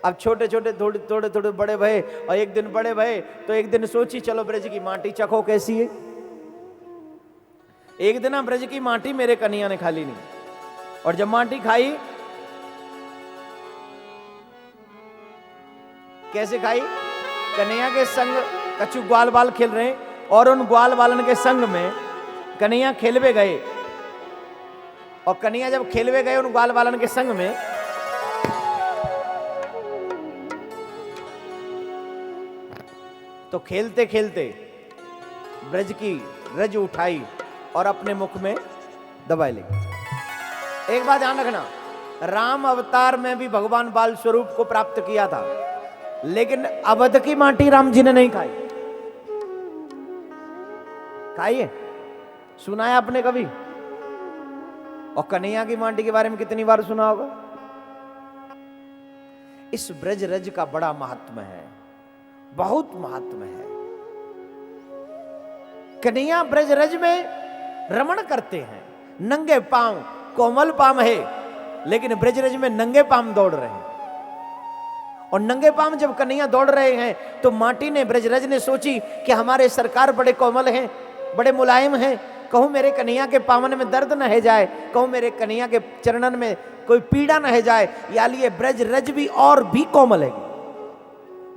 अब छोटे छोटे थोड़े थोड़े थोड़े बड़े भये, और एक दिन बड़े भये तो एक दिन सोची चलो ब्रज की माटी चखो कैसी है। एक दिन ब्रज की माटी मेरे कन्हैया ने खा ली नहीं, और जब माटी खाई, कैसे खाई? कन्हैया के संग कछु ग्वाल बाल खेल रहे हैं, और उन ग्वाल बालन के संग में कन्हैया खेलवे गए, और कन्हैया जब खेलवे गए उन ग्वाल बालन के संग में, तो खेलते खेलते ब्रज की रज उठाई और अपने मुख में दबा ली। एक बात ध्यान रखना, राम अवतार में भी भगवान बाल स्वरूप को प्राप्त किया था, लेकिन अवध की माटी राम जी ने नहीं खाई। खाइए, सुना है आपने कभी? और कन्हैया की माटी के बारे में कितनी बार सुना होगा? इस ब्रज रज का बड़ा महात्म है, बहुत महात्म है। कन्हैया ब्रज रज में रमण करते हैं, नंगे पांव, कोमल पांव है, लेकिन ब्रज रज में नंगे पांव दौड़ रहे हैं। और नंगे पांव जब कन्हैया दौड़ रहे हैं तो माटी ने, ब्रज रज ने सोची कि हमारे सरकार बड़े कोमल हैं, बड़े मुलायम हैं, कहूं मेरे कन्हैया के पावन में दर्द न है जाए, कहूं मेरे कन्हैया के चरणन में कोई पीड़ा न है जाए, या लिए ब्रज रज भी और भी कोमल है।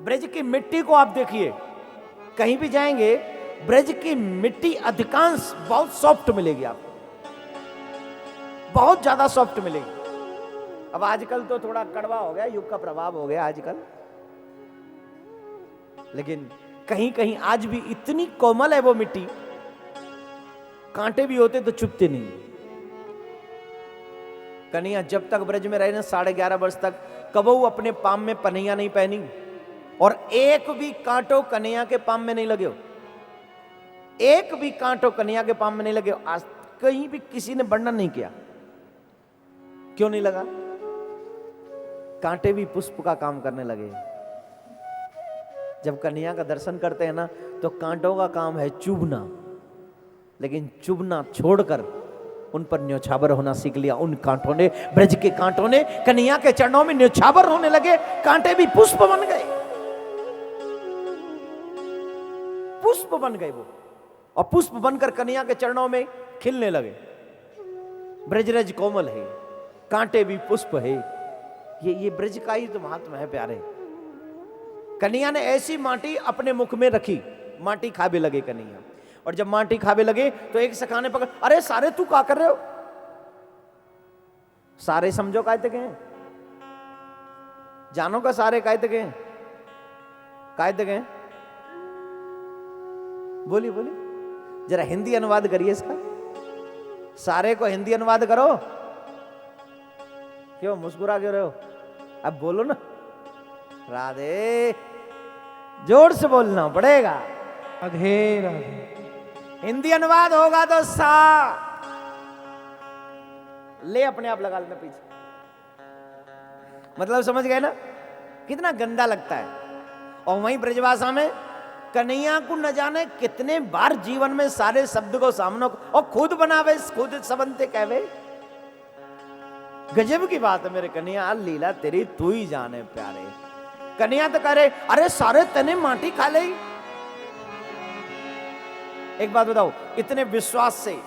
ब्रज की मिट्टी को आप देखिए, कहीं भी जाएंगे ब्रज की मिट्टी अधिकांश बहुत सॉफ्ट मिलेगी आपको, बहुत ज्यादा सॉफ्ट मिलेगी। अब आजकल तो थोड़ा कड़वा हो गया, युग का प्रभाव हो गया आजकल, लेकिन कहीं कहीं आज भी इतनी कोमल है वो मिट्टी, कांटे भी होते तो चुभते नहीं। कन्हैया जब तक ब्रज में रहे ना 11.5 वर्ष तक, कबहू अपने पाम में पन्हैया नहीं पहनी, और एक भी कांटो कन्हैया के पाम में नहीं लगे हो, एक भी कांटो कन्हैया के पाम में नहीं लगे हो। आज कहीं भी किसी ने वर्णन नहीं किया, क्यों नहीं लगा? कांटे भी पुष्प का काम करने लगे। जब कन्हैया का दर्शन करते हैं ना, तो कांटों का काम है चुभना, लेकिन चुभना छोड़कर उन पर न्योछावर होना सीख लिया। उन कांटों ने, ब्रज के कांटों ने कन्हैया के चरणों में न्योछावर होने लगे, कांटे भी पुष्प बन गए, पुष्प बन गए वो, और पुष्प बनकर कन्हैया के चरणों में खिलने लगे। ब्रजरज कोमल है, कांटे भी पुष्प है। ये ब्रज का ही तो महात्म है प्यारे। कन्हैया ने ऐसी माटी अपने मुख में रखी, माटी खाबे लगे कन्हैया, और जब माटी खाबे लगे तो एक सखा ने पकड़, अरे सारे तू क्या कर रहे हो? सारे समझो काय तक हैं, जानो का सारे काय तक हैं, काय तक हैं? बोली बोली, जरा हिंदी अनुवाद करिए इसका, सारे को हिंदी अनुवाद करो। क्यों मुस्कुरा क्यों रहे हो? अब बोलो ना, राधे, जोर से बोलना पड़ेगा। राधे राधे। हिंदी अनुवाद होगा तो सा ले अपने आप लगा लेना पीछे, मतलब समझ गए ना कितना गंदा लगता है। और वहीं ब्रजभाषा में कन्हैया को न जाने कितने बार जीवन में सारे शब्द को सामने, और खुद बनावे, खुद सबंते कहवे। गजब की बात है मेरे कन्हैया, लीला तेरी तू ही जाने प्यारे। कन्हैया तो कह रहे, अरे सारे तने माटी खा ले। एक बात बताओ, इतने विश्वास से,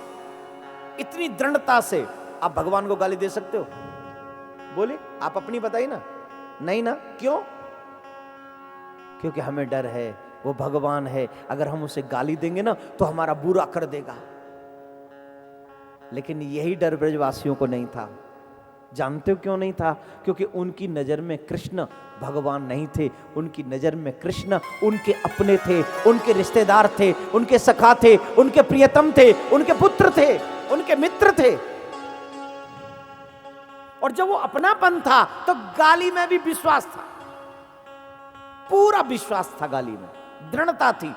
इतनी दृढ़ता से आप भगवान को गाली दे सकते हो? बोले आप अपनी बताइए ना। नहीं ना, क्यों? क्योंकि हमें डर है, वो भगवान है, अगर हम उसे गाली देंगे ना तो हमारा बुरा कर देगा। लेकिन यही डर ब्रजवासियों को नहीं था। जानते हो क्यों नहीं था? क्योंकि उनकी नजर में कृष्ण भगवान नहीं थे, उनकी नजर में कृष्ण उनके अपने थे, उनके रिश्तेदार थे, उनके सखा थे, उनके प्रियतम थे, उनके पुत्र थे, उनके मित्र थे। और जब वो अपनापन था तो गाली में भी विश्वास था, पूरा विश्वास था गाली में, दृढ़ता थी।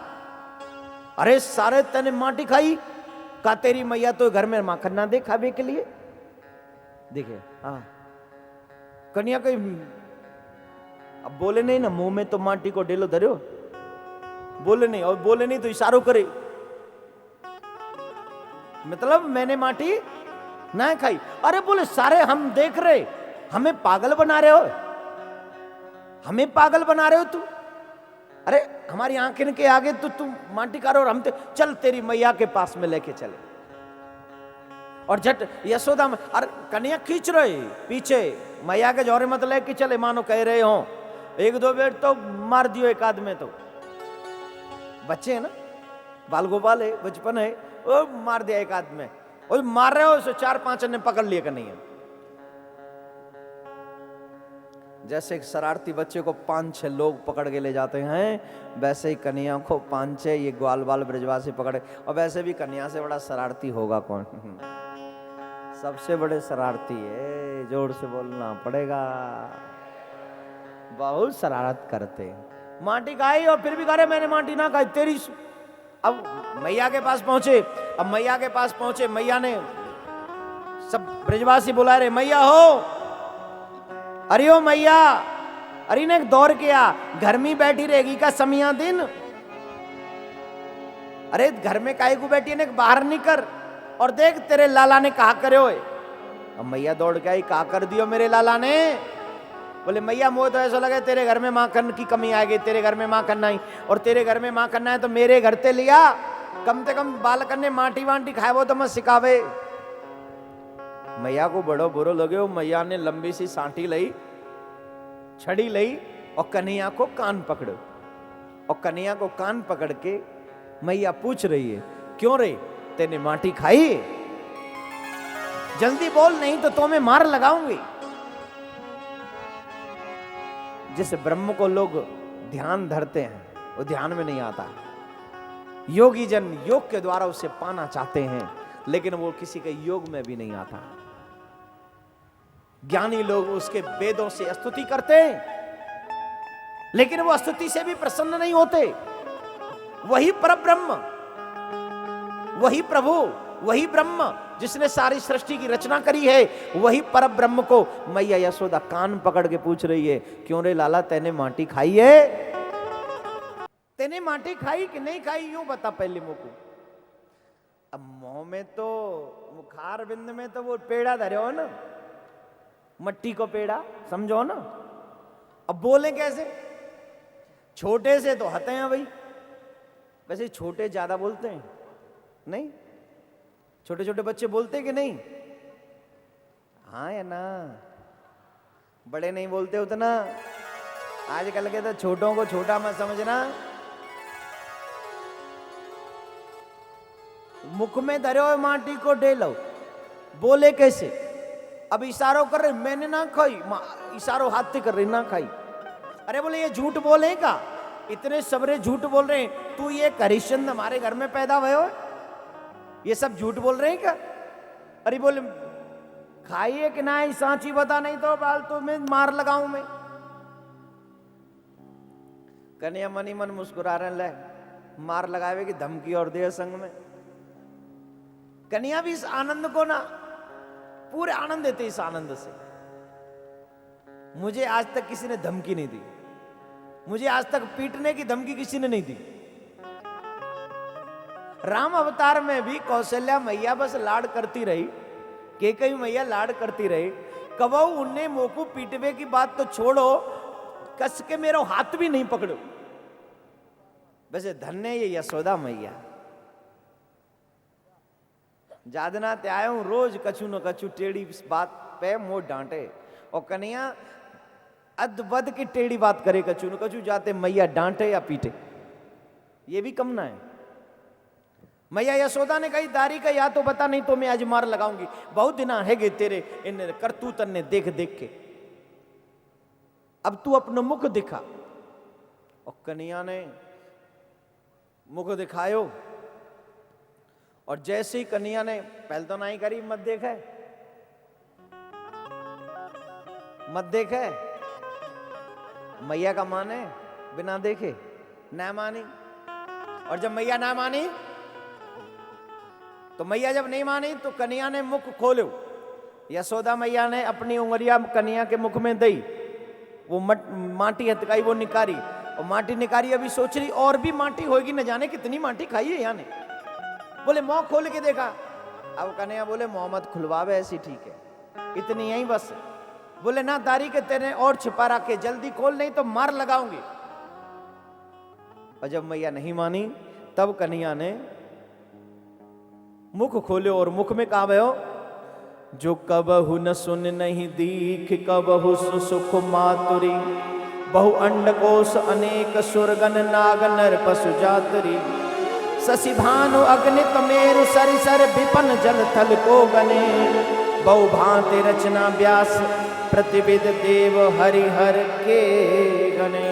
अरे सारे तने माटी खाई, का तेरी मैया तो घर में माखन ना दे खावे के लिए। देखिए हाँ, कन्या कोई अब बोले नहीं ना, मुंह में तो माटी को डेलो धरो, बोले नहीं, और बोले नहीं तो इशारों करे, मतलब मैंने माटी ना खाई। अरे बोले सारे हम देख रहे, हमें पागल बना रहे हो, हमें पागल बना रहे हो तू। अरे हमारी आंखें के आगे तो तू माटी कारो और हम चल तेरी मैया के पास में लेके चले। और झट यशोदा में अरे कन्या खींच रहे पीछे, मैया के जोरे मत लेके चले, मानो कह रहे हो एक दो बेर तो मार दियो, एक आध में तो बच्चे है ना, बाल गोपाल है, बचपन है, वो मार दिया एक आध में, और मार रहे हो सो चार पांच ने पकड़ लिए कन्हैया। जैसे एक शरारती बच्चे को 5-6 लोग पकड़ के ले जाते हैं, वैसे ही कन्या को 5-6 ये ग्वाल बाल ब्रजवासी पकड़े। और वैसे भी कन्या से बड़ा शरारती होगा कौन? सबसे बड़े शरारती है, जोर से बोलना पड़ेगा, बहुत शरारत करते हैं। माटी खाई और फिर भी कह रहे मैंने माटी ना खाई तेरी। अब मैया के पास पहुंचे, अब मैया के पास पहुंचे, मैया ने सब ब्रजवासी बुला रहे, मैया हो, अरे ओ मैया, अरे ने दौड़ किया, घर में बैठी रहेगी का समिया दिन, अरे घर में काहे को बैठी ने, बाहर निकल और देख तेरे लाला ने कहा करे हो। अब मैया दौड़ के आई, कहा कर दियो मेरे लाला ने। बोले मैया मोह तो ऐसा लगे तेरे घर में माखन की कमी आ गई, तेरे घर में माखन नहीं, और तेरे घर में माखन है तो मेरे घर ते लिया, कम से कम बालकन ने माटी वाटी खाए वो तो मत सिखावे। मैया को बड़ो बुरो लगे, वो मैया ने लंबी सी सांटी लई, छड़ी लई और कन्हैया को कान पकड़ो, और कन्हैया को कान पकड़ के मैया पूछ रही है, क्यों रे तेने माटी खाई? जल्दी बोल नहीं तो तुम्हें मार लगाऊंगी। जिस ब्रह्म को लोग ध्यान धरते हैं वो ध्यान में नहीं आता। योगी जन योग के द्वारा उसे पाना चाहते हैं, लेकिन वो किसी के योग में भी नहीं आता। ज्ञानी लोग उसके वेदों से स्तुति करते हैं, लेकिन वो स्तुति से भी प्रसन्न नहीं होते। वही परब्रह्म, वही प्रभु, वही ब्रह्म जिसने सारी सृष्टि की रचना करी है, वही परब्रह्म को मैया यशोदा कान पकड़ के पूछ रही है, क्यों रे लाला तेने माटी खाई है? तेने माटी खाई कि नहीं खाई, यूं बता पहले मुझको। अब मुंह में तो मुखार बिंद में तो वो पेड़ा धरे हो ना, मट्टी को पेड़ा समझो ना। अब बोले कैसे? छोटे से तो हते हैं भाई, वैसे छोटे ज्यादा बोलते हैं नहीं? छोटे छोटे बच्चे बोलते कि नहीं? हाँ या ना? बड़े नहीं बोलते उतना। आजकल के तो छोटों को छोटा मत समझना। मुख में धरे हुए माटी को डेलो, बोले कैसे? अब इशारों कर रहे, मैंने ना खाई, इशारों हाथ से कर रही, ना खाई। अरे बोले ये झूठ बोले का? इतने सबरे झूठ बोल रहे हैं। तू ये हरिश्चंद्र हमारे घर में पैदा हुए हो, ये सब झूठ बोल रहे हैं क्या? अरे बोले खाइए कि ना, सांची बता नहीं तो बाल तो मैं मार लगाऊं मैं। कन्या मनी मन मुस्कुरा रहे, ले मार लगावे की धमकी और दे संग में। कन्या भी इस आनंद को ना पूरे आनंद देते, इस आनंद से। मुझे आज तक किसी ने धमकी नहीं दी, मुझे आज तक पीटने की धमकी किसी ने नहीं दी। राम अवतार में भी कौशल्या मैया बस लाड करती रही, कैकेयी मैया लाड करती रही। कबो उन्हें मोकू पीटवे की बात तो छोड़ो, कस के मेरा हाथ भी नहीं पकड़ो। वैसे धन्य ये यशोदा मैया, जादना ते आयो रोज कछु न कछु टेढ़ी बात पे मोह डांटे, और कन्हैया अदबद की टेढ़ी बात करे कछु न कछु, जाते मैया डांटे या पीटे, ये भी कम ना है। मैया यशोदा ने कही दारी का या तो बता नहीं तो मैं आज मार लगाऊंगी। बहुत दिन है गे तेरे इन करतूतन ने देख देख के, अब तू अपना मुख दिखा। और कन्हैया ने मुख दिखायो, और जैसे ही कन्हैया ने पहले तो नहीं करी, मत देखे मत देखे, मैया का माने बिना देखे ना मानी। और जब मैया ना मानी तो मैया जब नहीं मानी तो कन्हैया ने मुख खोलो। यशोदा मैया ने अपनी उंगलियां कन्हैया के मुख में दी, वो माटी हथकाई वो निकारी, और माटी निकारी अभी सोच रही और भी माटी होगी, न जाने कितनी माटी खाई है यहाँ ने। बोले मुंह खोल के देखा, अब कन्हैया बोले मोहम्मद खुलवावे ऐसी ठीक है, इतनी यही बस बोले ना दारी के तेरे और छिपा रखे, जल्दी खोल नहीं तो मार लगाऊंगी। और जब मैया नहीं मानी तब कन्हैया ने मुख खोले और मुख में कहा भयो, जो कबहु न सुन नहीं दीख कबहु सुख मातुरी, बहु अंडकोश अनेक सुरगन नाग नर पशु जातरी, शशि भानु अग्नित मेरु सरिसर विपन जल थल को गने, बहु भांति रचना व्यास प्रतिविद देव हरिहर के गने।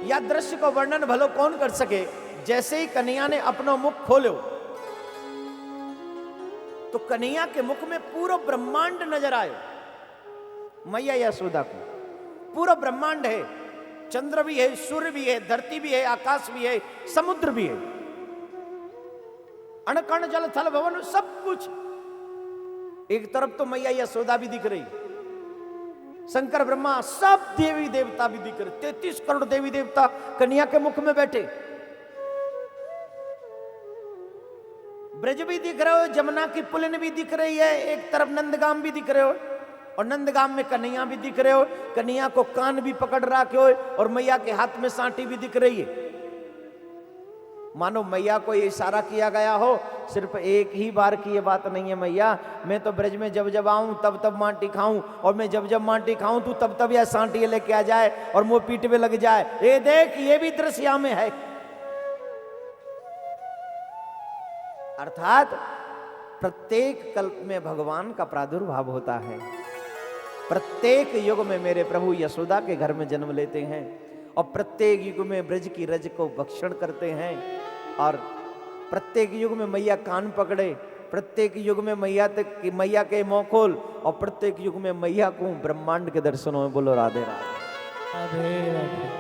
या दृश्य को वर्णन भलो कौन कर सके। जैसे ही कन्हैया ने अपना मुख खोलो तो कन्हैया के मुख में पूरा ब्रह्मांड नजर आए। मैया यशोदा को पूरा ब्रह्मांड है, चंद्र भी है, सूर्य भी है, धरती भी है, आकाश भी है, समुद्र भी है, अणकण जल थल भवन सब कुछ। एक तरफ तो मैया यशोदा भी दिख रही, शंकर ब्रह्मा सब देवी देवता भी दिख रहे, 33 करोड़ देवी देवता कन्हैया के मुख में बैठे। ब्रज भी दिख रहे हो, जमुना की पुलिन भी दिख रही है, एक तरफ नंदगाम भी दिख रहे हो और नंदगाम में कन्हैया भी दिख रहे हो, कन्हैया को कान भी पकड़ रखे हो और मैया के हाथ में सांटी भी दिख रही है। मानो मैया को ये इशारा किया गया हो, सिर्फ एक ही बार की ये बात नहीं है। मैया मैं तो ब्रज में जब जब आऊं तब तब माटी खाऊं, और मैं जब जब माटी खाऊं तू तब तब यह सांटी लेके आ जाए और मुंह पीठ में लग जाए। ये देख ये भी दृश्य में है। अर्थात प्रत्येक कल्प में भगवान का प्रादुर्भाव होता है। प्रत्येक युग में मेरे प्रभु यशोदा के घर में जन्म लेते हैं और प्रत्येक युग में ब्रज की रज को भक्षण करते हैं। और प्रत्येक युग में मैया कान पकड़े, प्रत्येक युग में मैया के मुंह खोल, और प्रत्येक युग में मैया को ब्रह्मांड के दर्शनों में बोलो राधे राधे। राधे राधे।